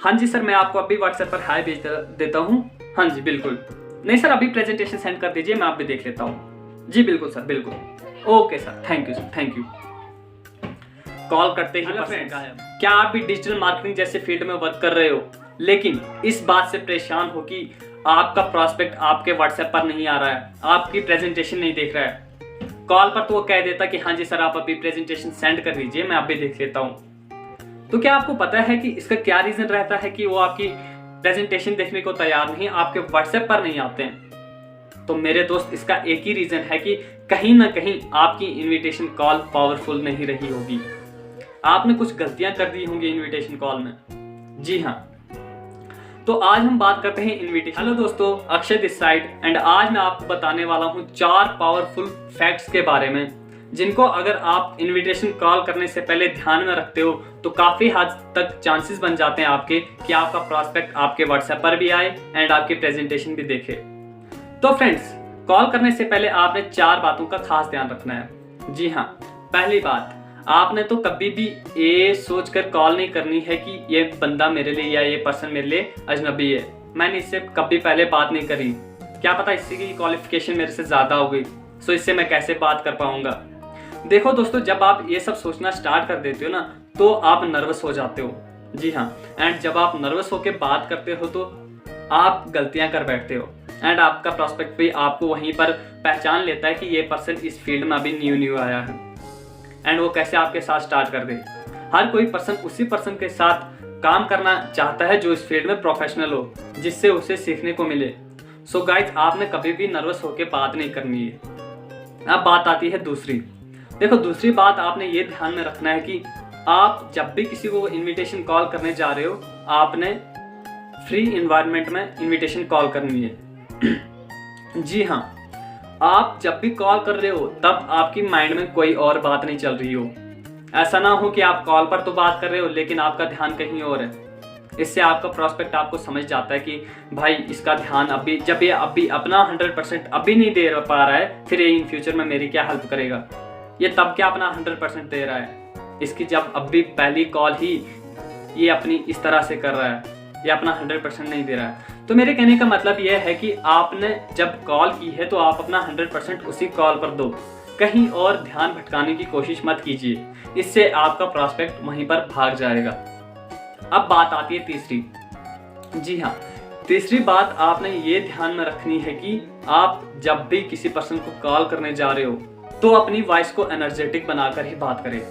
हाँ जी सर, मैं आपको अभी व्हाट्सएप पर हाय भेज देता हूँ। हाँ जी बिल्कुल। नहीं सर, अभी प्रेजेंटेशन सेंड कर दीजिए, मैं आप भी देख लेता हूँ। जी बिल्कुल सर, बिल्कुल। Okay sir, thank you sir, thank you. Call करते ही पर्सन गायब। क्या आप भी डिजिटल मार्केटिंग जैसे फील्ड में वर्क कर रहे हो, लेकिन इस बात से परेशान हो कि आपका प्रॉस्पेक्ट आपके व्हाट्सएप पर नहीं आ रहा है, आपकी प्रेजेंटेशन नहीं देख रहा है? कॉल पर तो वो कह देता कि हाँ जी सर, आप अभी प्रेजेंटेशन सेंड कर दीजिए, मैं आप भी देख लेता हूँ। तो क्या आपको पता है कि इसका क्या रीजन रहता है कि वो आपकी प्रेजेंटेशन देखने को तैयार नहीं, आपके व्हाट्सएप पर नहीं आते हैं? तो मेरे दोस्त, इसका एक ही रीजन है कि कहीं ना कहीं आपकी इनविटेशन कॉल पावरफुल नहीं रही होगी। आपने कुछ गलतियां कर दी होंगी इनविटेशन कॉल में। जी हाँ, तो आज हम बात करते हैं इनविटेशन। हेलो दोस्तों, अक्षय दिस साइड, एंड आज मैं आपको बताने वाला हूं 4 पावरफुल फैक्ट्स के बारे में, जिनको अगर आप इनविटेशन कॉल करने से पहले ध्यान में रखते हो तो काफी हद तक चांसेस बन जाते हैं आपके कि आपका प्रॉस्पेक्ट आपके व्हाट्सएप पर भी आए एंड आपकी प्रेजेंटेशन भी देखे। तो फ्रेंड्स, कॉल करने से पहले आपने 4 बातों का खास ध्यान रखना है। जी हाँ, पहली बात, आपने तो कभी भी ये सोचकर कॉल नहीं करनी है कि ये बंदा मेरे लिए या ये पर्सन मेरे लिए अजनबी है, मैंने इससे कभी पहले बात नहीं करी, क्या पता इससे की क्वालिफिकेशन मेरे से ज्यादा हो गई, सो इससे मैं कैसे बात कर पाऊंगा। देखो दोस्तों, जब आप ये सब सोचना स्टार्ट कर देते हो ना, तो आप नर्वस हो जाते हो। जी हाँ, एंड जब आप नर्वस होकर बात करते हो तो आप गलतियां कर बैठते हो, एंड आपका प्रॉस्पेक्ट भी आपको वहीं पर पहचान लेता है कि ये पर्सन इस फील्ड में अभी न्यू आया है, एंड वो कैसे आपके साथ स्टार्ट कर दे। हर कोई पर्सन उसी पर्सन के साथ काम करना चाहता है जो इस फील्ड में प्रोफेशनल हो, जिससे उसे सीखने को मिले। सो गाइस, आपने कभी भी नर्वस होकर बात नहीं करनी है। अब बात आती है दूसरी। देखो, दूसरी बात आपने ये ध्यान में रखना है कि आप जब भी किसी को इनविटेशन कॉल करने जा रहे हो, आपने फ्री इन्वायरमेंट में इनविटेशन कॉल करनी है। जी हाँ, आप जब भी कॉल कर रहे हो तब आपकी माइंड में कोई और बात नहीं चल रही हो। ऐसा ना हो कि आप कॉल पर तो बात कर रहे हो लेकिन आपका ध्यान कहीं और है। इससे आपका प्रॉस्पेक्ट आपको समझ जाता है कि भाई इसका ध्यान अभी, जब ये अभी अपना 100% अभी नहीं दे पा रहा है, फिर ये इन फ्यूचर में मेरी क्या हेल्प करेगा। ये तब क्या अपना 100% दे रहा है, इसकी जब अभी पहली कॉल ही ये अपनी इस तरह से कर रहा है, ये अपना 100% नहीं दे रहा है। तो मेरे कहने का मतलब यह है कि आपने जब कॉल की है तो आप अपना 100% उसी कॉल पर दो, कहीं और ध्यान भटकाने की कोशिश मत कीजिए, इससे आपका प्रॉस्पेक्ट वहीं पर भाग जाएगा। अब बात आती है तीसरी। जी हाँ, तीसरी बात आपने ये ध्यान में रखनी है कि आप जब भी किसी पर्सन को कॉल करने जा रहे हो तो अपनी वॉइस को एनर्जेटिक बनाकर ही बात करें।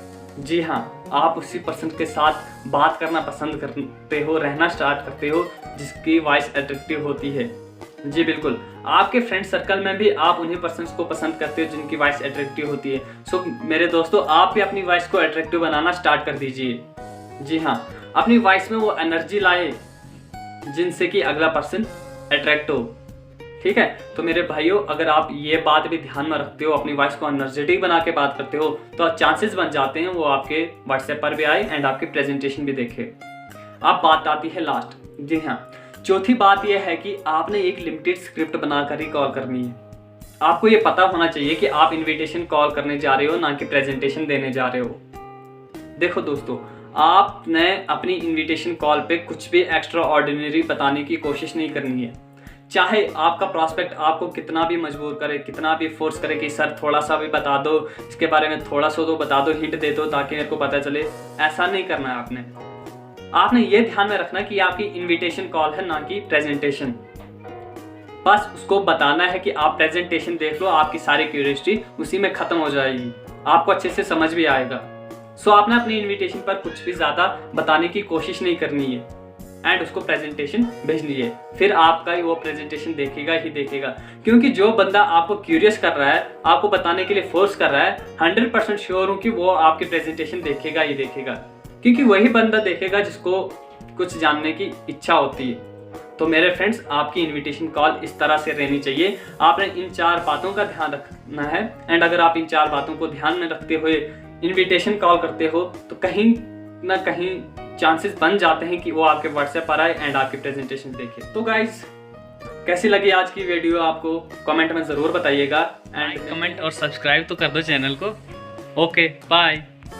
जी हाँ, आप उसी पर्सन के साथ बात करना पसंद करते हो, रहना स्टार्ट करते हो जिसकी वॉइस अट्रैक्टिव होती है। जी बिल्कुल, आपके फ्रेंड सर्कल में भी आप उन्हीं पर्सन्स को पसंद करते हो जिनकी वॉइस अट्रैक्टिव होती है। सो मेरे दोस्तों, आप भी अपनी वॉइस को अट्रैक्टिव बनाना स्टार्ट कर दीजिए। जी हाँ, अपनी वॉइस में वो एनर्जी लाए जिनसे कि अगला पर्सन अट्रैक्ट हो। ठीक है, तो मेरे भाइयों, अगर आप ये बात भी ध्यान में रखते हो, अपनी वॉइस को एनर्जेटिक बना के बात करते हो, तो चांसेस बन जाते हैं वो आपके व्हाट्सएप पर भी आए एंड आपकी प्रेजेंटेशन भी देखे। अब बात आती है लास्ट। जी हाँ, चौथी बात यह है कि आपने एक लिमिटेड स्क्रिप्ट बनाकर ही कॉल करनी है। आपको ये पता होना चाहिए कि आप इन्विटेशन कॉल करने जा रहे हो, ना कि प्रेजेंटेशन देने जा रहे हो। देखो दोस्तों, आपने अपनी इन्विटेशन कॉल पे कुछ भी एक्स्ट्रा ऑर्डिनरी बताने की कोशिश नहीं करनी है। चाहे आपका प्रॉस्पेक्ट आपको कितना भी मजबूर करे, कितना भी फोर्स करे कि सर थोड़ा सा भी बता दो, इसके बारे में थोड़ा सा तो बता दो, हिंट दे दो ताकि मेरे को पता चले, ऐसा नहीं करना है आपने ये ध्यान में रखना कि आपकी इनविटेशन कॉल है, ना कि प्रेजेंटेशन। बस उसको बताना है कि आप प्रेजेंटेशन देख लो, आपकी सारी क्यूरियोसिटी उसी में खत्म हो जाएगी, आपको अच्छे से समझ भी आएगा। सो आपने अपनी इनविटेशन पर कुछ भी ज्यादा बताने की कोशिश नहीं करनी है एंड उसको प्रेजेंटेशन भेजनी है। फिर आपका ही वो प्रेजेंटेशन देखेगा ही देखेगा, क्योंकि जो बंदा आपको क्यूरियस कर रहा है, आपको बताने के लिए फोर्स कर रहा है, 100% श्योर हूं कि वो आपकी प्रेजेंटेशन देखेगा ही देखेगा, क्योंकि वही बंदा देखेगा जिसको कुछ जानने की इच्छा होती है। तो मेरे फ्रेंड्स, आपकी इनविटेशन कॉल इस तरह से रहनी चाहिए। आपने इन 4 बातों का ध्यान रखना है, एंड अगर आप इन 4 बातों को ध्यान में रखते हुए इनविटेशन कॉल करते हो तो कहीं ना कहीं चांसेस बन जाते हैं कि वो आपके व्हाट्सएप पर आए एंड आपकी प्रेजेंटेशन देखे। तो गाइस, कैसी लगी आज की वीडियो आपको कमेंट में ज़रूर बताइएगा, एंड कमेंट और सब्सक्राइब तो कर दो चैनल को। Okay, bye.